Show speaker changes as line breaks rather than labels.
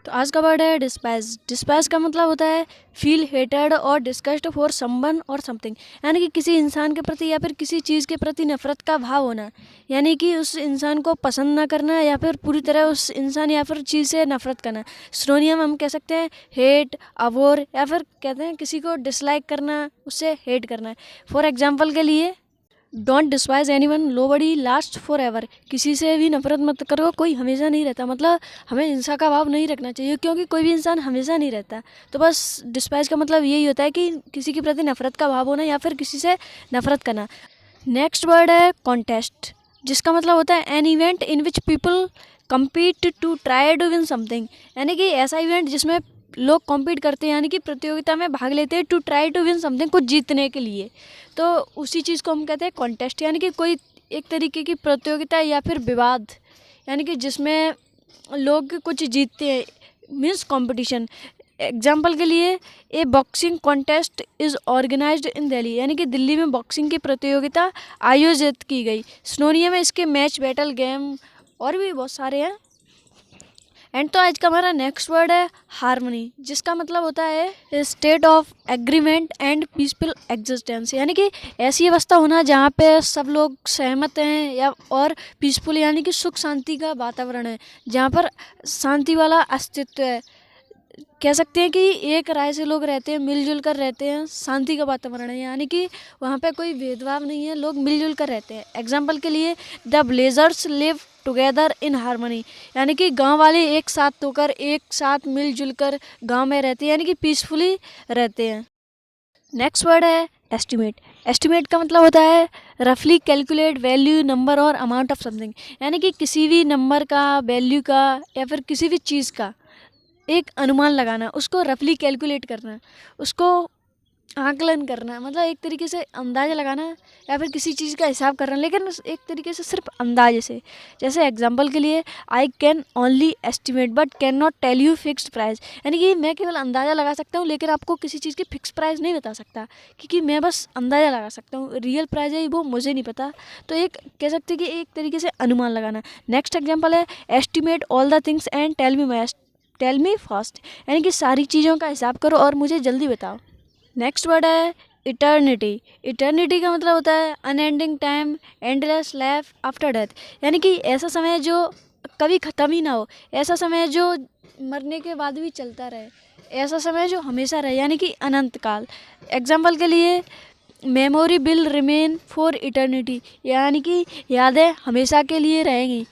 तो आज का वर्ड है डिस्पाइज। डिस्पाइज का मतलब होता है फील हेटेड और डिस्गस्ट फॉर समवन और समथिंग, यानी कि किसी इंसान के प्रति या फिर किसी चीज़ के प्रति नफरत का भाव होना, यानी कि उस इंसान को पसंद ना करना या फिर पूरी तरह उस इंसान या फिर चीज़ से नफरत करना। सिनोनियम हम कह सकते हैं हेट, अवोर, या फिर कहते हैं किसी को डिसलाइक करना, उससे हेट करना। फॉर एग्जाम्पल के लिए don't despise anyone, nobody last for ever. किसी से भी नफरत मत करो, कोई हमेशा नहीं रहता। मतलब हमें हिंसा का भाव नहीं रखना चाहिए, क्योंकि कोई भी इंसान हमेशा नहीं रहता। तो बस डिस्पाइज का मतलब यही होता है कि किसी के प्रति नफरत का भाव होना या फिर किसी से नफरत करना। नेक्स्ट वर्ड है कॉन्टेस्ट, जिसका मतलब होता है an event in which people compete to try to win something, यानी कि ऐसा इवेंट जिसमें लोग कॉम्पीट करते हैं, यानी कि प्रतियोगिता में भाग लेते हैं to try to win something, कुछ जीतने के लिए। तो उसी चीज़ को हम कहते हैं कॉन्टेस्ट, यानी कि कोई एक तरीके की प्रतियोगिता या फिर विवाद, यानी कि जिसमें लोग कुछ जीतते हैं, मीन्स कंपटीशन। एग्जाम्पल के लिए ए बॉक्सिंग कॉन्टेस्ट इज़ ऑर्गेनाइज्ड इन दिल्ली, यानी कि दिल्ली में बॉक्सिंग की प्रतियोगिता आयोजित की गई। सिनोनियम में इसके मैच, बैटल, गेम और भी बहुत सारे हैं। एंड तो आज का हमारा नेक्स्ट वर्ड है हारमोनी, जिसका मतलब होता है state of agreement and peaceful existence, यानी कि ऐसी अवस्था होना जहाँ पे सब लोग सहमत हैं या और पीसफुल, यानी कि सुख शांति का वातावरण है, जहाँ पर शांति वाला अस्तित्व है। कह सकते हैं कि एक राय से लोग रहते हैं, मिलजुल कर रहते हैं, शांति का वातावरण है, यानी कि वहाँ पे कोई भेदभाव नहीं है, लोग मिलजुल कर रहते हैं। एग्जाम्पल के लिए the villagers live together in harmony, यानी कि गांव वाले एक साथ होकर, एक साथ मिलजुल कर गाँव में रहते हैं, यानी कि पीसफुली रहते हैं। नेक्स्ट वर्ड है एस्टिमेट। एस्टिमेट का मतलब होता है रफली कैलकुलेट वैल्यू, नंबर और अमाउंट ऑफ समथिंग, यानी कि किसी भी नंबर का, वैल्यू का या फिर किसी भी चीज़ का एक अनुमान लगाना, उसको रफली कैलकुलेट करना, उसको आकलन करना, मतलब एक तरीके से अंदाज़ा लगाना या फिर किसी चीज़ का हिसाब करना, लेकिन एक तरीके से सिर्फ अंदाजे से। जैसे एग्जांपल के लिए I can only estimate but can not tell you fixed price, यानी कि मैं केवल अंदाज़ा लगा सकता हूँ लेकिन आपको किसी चीज़ की फिक्स प्राइस नहीं बता सकता, क्योंकि मैं बस अंदाज़ा लगा सकता हूँ, रियल प्राइस है वो मुझे नहीं पता। तो एक कह सकते हैं कि एक तरीके से अनुमान लगाना। नेक्स्ट एग्जाम्पल है estimate all the things and tell me fast, यानी कि सारी चीज़ों का हिसाब करो और मुझे जल्दी बताओ। नेक्स्ट वर्ड है इटर्निटी। इटर्निटी का मतलब होता है unending time, endless life after death, यानी कि ऐसा समय जो कभी ख़त्म ही ना हो, ऐसा समय जो मरने के बाद भी चलता रहे, ऐसा समय जो हमेशा रहे, यानी कि अनंत काल। एग्जाम्पल के लिए memory will remain for eternity, यानी कि यादें हमेशा के लिए रहेंगी।